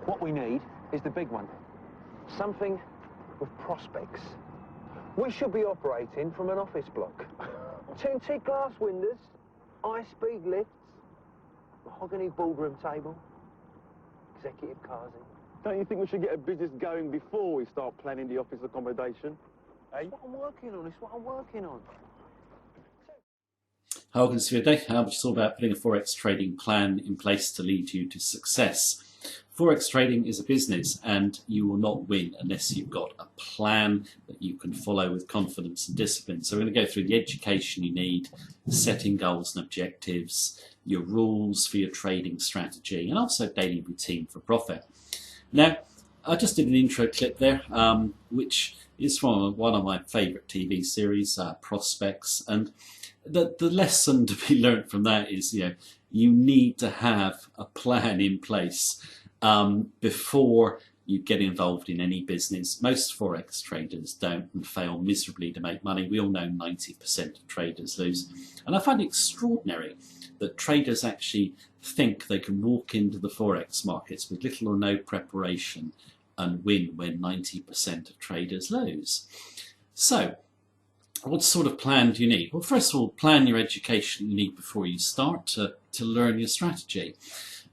What we need is the big one. Something with prospects. We should be operating from an office block. Tinted glass windows, high-speed lifts, mahogany boardroom table, executive cars in. Don't you think we should get a business going before we start planning the office accommodation? That's what I'm working on, it's what I'm working on. Hi, welcome to video day, which is all about putting a Forex trading plan in place to lead you to success. Forex trading is a business and you will not win unless you've got a plan that you can follow with confidence and discipline. So we're going to go through the education you need, setting goals and objectives, your rules for your trading strategy, and also daily routine for profit. Now, I just did an intro clip there, which is from one of my favourite TV series, Prospects, and the lesson to be learned from that is, you need to have a plan in place before you get involved in any business. Most Forex traders don't and fail miserably to make money. We all know 90% of traders lose. And I find it extraordinary that traders actually think they can walk into the Forex markets with little or no preparation and win when 90% of traders lose. So, what sort of plan do you need? Well, first of all, plan your education you need before you start to learn your strategy.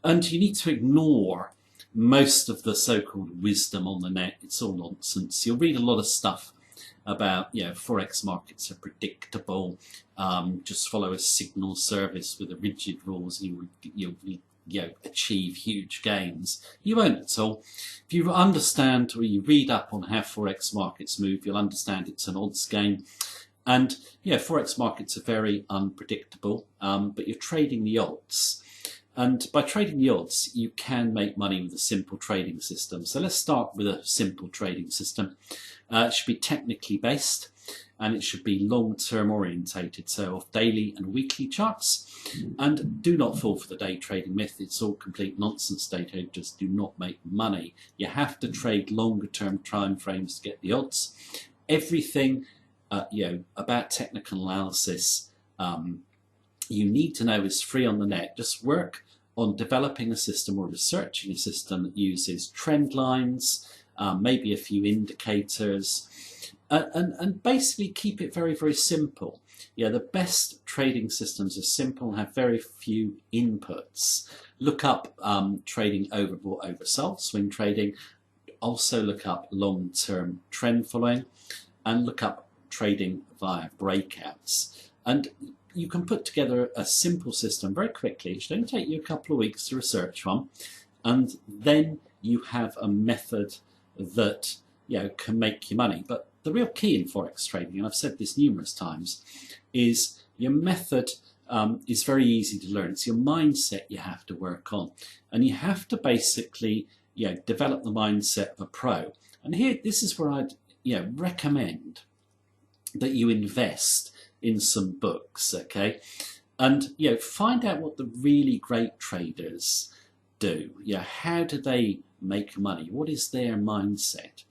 And you need to ignore most of the so-called wisdom on the net. It's all nonsense. You'll read a lot of stuff about, Forex markets are predictable, just follow a signal service with a rigid rules, and you'll achieve huge gains. You won't at all. If you understand or you read up on how Forex markets move, you'll understand it's an odds game. And Forex markets are very unpredictable, but you're trading the odds. And by trading the odds, you can make money with a simple trading system. So let's start with a simple trading system. It should be technically based, and it should be long-term orientated, so off daily and weekly charts. And do not fall for the day trading myth. It's all complete nonsense. Day traders do not make money. You have to trade longer-term time frames to get the odds. Everything about technical analysis you need to know is free on the net. Just work on developing a system or researching a system that uses trend lines, maybe a few indicators, and basically keep it very, very simple. The best trading systems are simple, have very few inputs. Look up trading overbought, oversold, swing trading. Also look up long-term trend following, and look up trading via breakouts. And you can put together a simple system very quickly. It should only take you a couple of weeks to research one, and then you have a method that can make you money. But the real key in Forex trading, and I've said this numerous times, is your method is very easy to learn. It's your mindset you have to work on, and you have to basically develop the mindset of a pro. And here, this is where I'd recommend that you invest in some books, okay, and find out what the really great traders do. How do they make money? What is their mindset?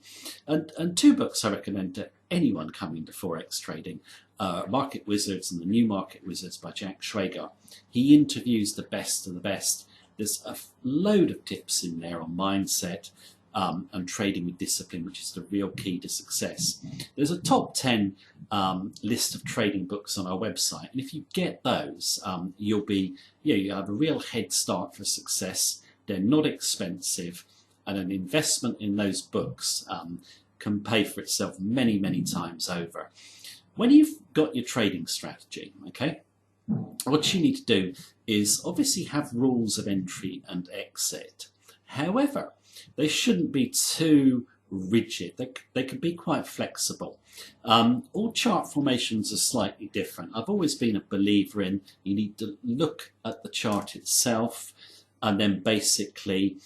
And two books I recommend to anyone coming to Forex trading: Market Wizards and The New Market Wizards by Jack Schwager. He interviews the best of the best. There's a load of tips in there on mindset and trading with discipline, which is the real key to success. There's a top 10 list of trading books on our website, and if you get those, you'll be, you have a real head start for success. They're not expensive, and an investment in those books can pay for itself many, many times over. When you've got your trading strategy, okay, what you need to do is obviously have rules of entry and exit. However, they shouldn't be too rigid. They could be quite flexible. All chart formations are slightly different. I've always been a believer in you need to look at the chart itself and then basically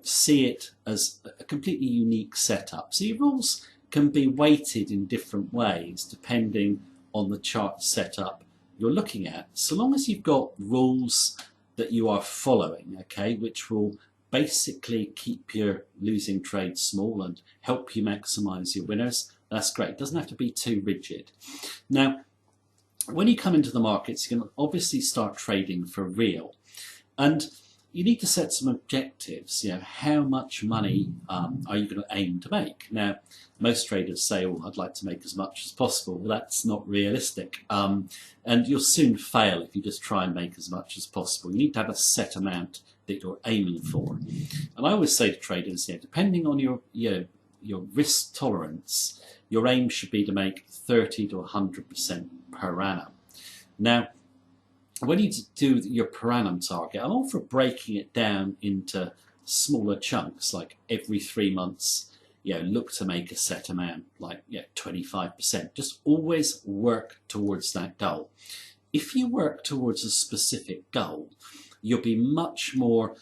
see it as a completely unique setup. So your rules can be weighted in different ways depending on the chart setup you're looking at, so long as you've got rules that you are following, okay, which will basically keep your losing trades small and help you maximize your winners. That's great. It doesn't have to be too rigid. Now, when you come into the markets, you can obviously start trading for real. And you need to set some objectives. You know, how much money are you going to aim to make? Now, most traders say, "Oh, I'd like to make as much as possible." Well, that's not realistic, and you'll soon fail if you just try and make as much as possible. You need to have a set amount that you're aiming for. And I always say to traders, you know, depending on your risk tolerance, your aim should be to make 30 to 100% per annum. Now, when you do your per annum target, I'm all for breaking it down into smaller chunks, like every 3 months, you know, look to make a set amount, like 25%. Just always work towards that goal. If you work towards a specific goal, you'll be much more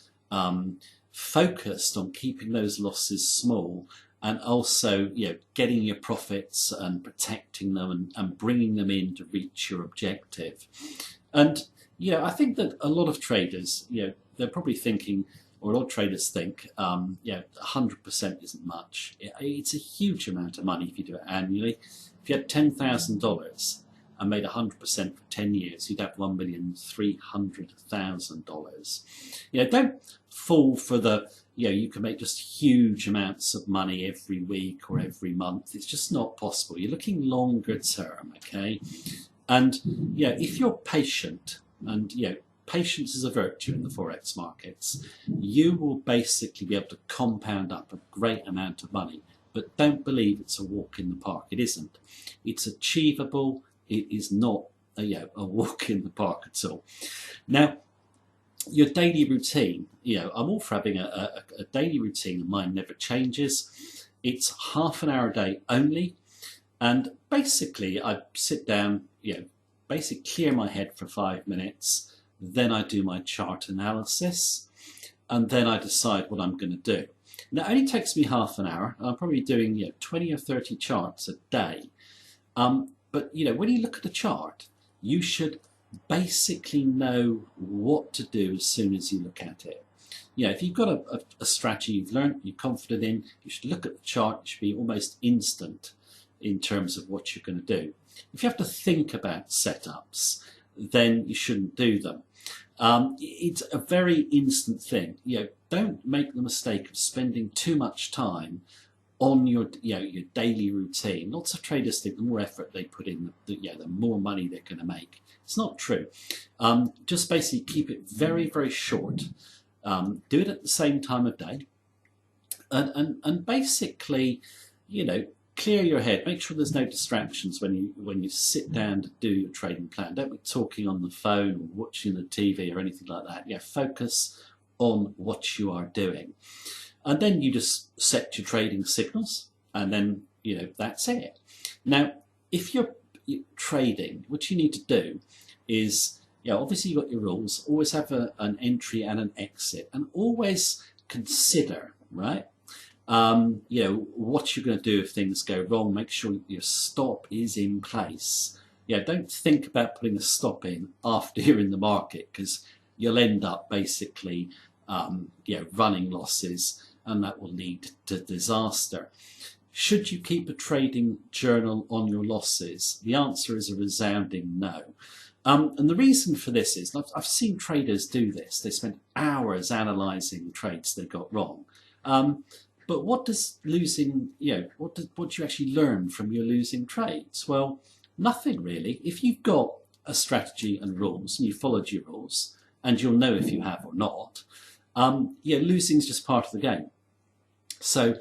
focused on keeping those losses small, and also, you know, getting your profits and protecting them and bringing them in to reach your objective. And, you know, I think that a lot of traders, you know, they're probably thinking, or a lot of traders think, 100% isn't much. It's a huge amount of money if you do it annually. If you had $10,000 and made 100% for 10 years, you'd have $1,300,000. You know, don't fall for the, you know, you can make just huge amounts of money every week or every month. It's just not possible. You're looking longer term, okay? And, you know, if you're patient, and, you know, patience is a virtue in the Forex markets, you will basically be able to compound up a great amount of money. But don't believe it's a walk in the park. It isn't. It's achievable. It is not a walk in the park at all. Now, your daily routine, you know, I'm all for having a daily routine, and mine never changes. It's half an hour a day only. And basically, I sit down, you know, basically clear my head for 5 minutes. Then I do my chart analysis. And then I decide what I'm going to do. Now, it only takes me half an hour. I'm probably doing, you know, 20 or 30 charts a day. But, you know, when you look at a chart, you should basically know what to do as soon as you look at it. You know, if you've got a strategy you've learned, you're confident in, you should look at the chart. It should be almost instant in terms of what you're going to do. If you have to think about setups, then you shouldn't do them. It's a very instant thing. You know, don't make the mistake of spending too much time on your daily routine. Lots of traders think the more effort they put in, the more money they're going to make. It's not true. Just basically keep it very, very short. Do it at the same time of day, and basically, you know, clear your head. Make sure there's no distractions when you sit down to do your trading plan. Don't be talking on the phone or watching the TV or anything like that. Yeah, focus on what you are doing. And then you just set your trading signals, and then, you know, that's it. Now, if you're trading, what you need to do is, you know, obviously you've got your rules, always have an entry and an exit, and always consider, right, you know, what you're going to do if things go wrong. Make sure your stop is in place. Yeah, don't think about putting a stop in after you're in the market, because you'll end up basically, running losses, and that will lead to disaster. Should you keep a trading journal on your losses? The answer is a resounding no. And the reason for this is, I've seen traders do this. They spend hours analysing the trades they got wrong. But what does losing, what do you actually learn from your losing trades? Well, nothing really. If you've got a strategy and rules, and you followed your rules, and you'll know if you have or not, losing is just part of the game. So,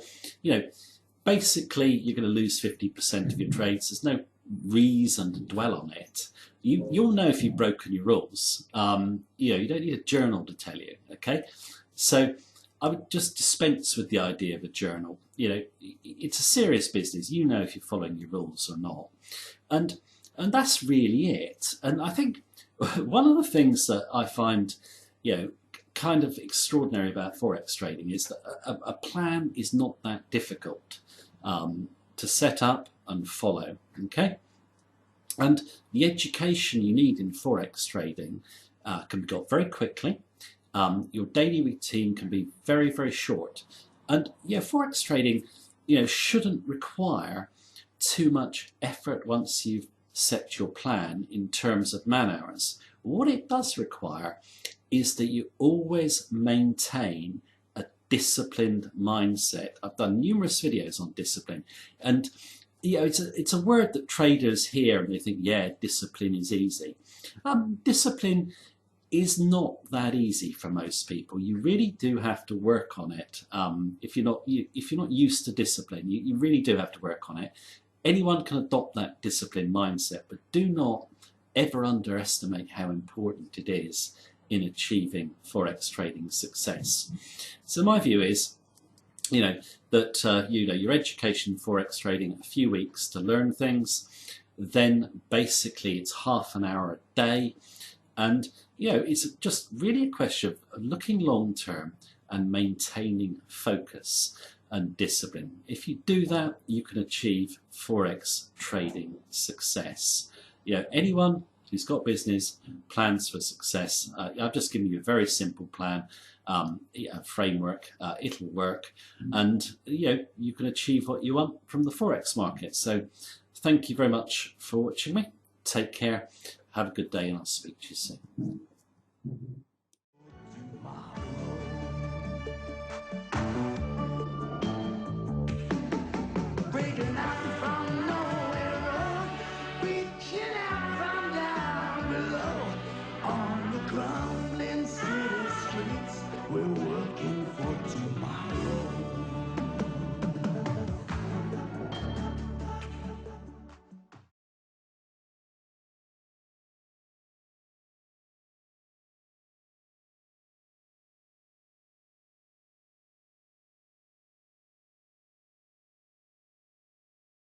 basically you're going to lose 50% of your trades. There's no reason to dwell on it. You'll know if you've broken your rules. You don't need a journal to tell you, okay? So I would just dispense with the idea of a journal. It's a serious business. You know if you're following your rules or not. And that's really it. And I think one of the things that I find, kind of extraordinary about Forex trading is that a plan is not that difficult to set up and follow, okay? And the education you need in Forex trading can be got very quickly. Your daily routine can be very, very short. And Forex trading, shouldn't require too much effort once you've set your plan in terms of man hours. What it does require is that you always maintain a disciplined mindset. I've done numerous videos on discipline, and it's a word that traders hear and they think, yeah, discipline is easy. Discipline is not that easy for most people. You really do have to work on it. If you're not used to discipline, you really do have to work on it. Anyone can adopt that disciplined mindset, but do not ever underestimate how important it is in achieving Forex trading success. So my view is, that your education Forex trading, a few weeks to learn things, then basically it's half an hour a day, and it's just really a question of looking long term and maintaining focus and discipline. If you do that, you can achieve Forex trading success. Anyone who's got business plans for success, I've just given you a very simple plan, a framework. It'll work, and you can achieve what you want from the Forex market. So thank you very much for watching me. Take care, have a good day, and I'll speak to you soon.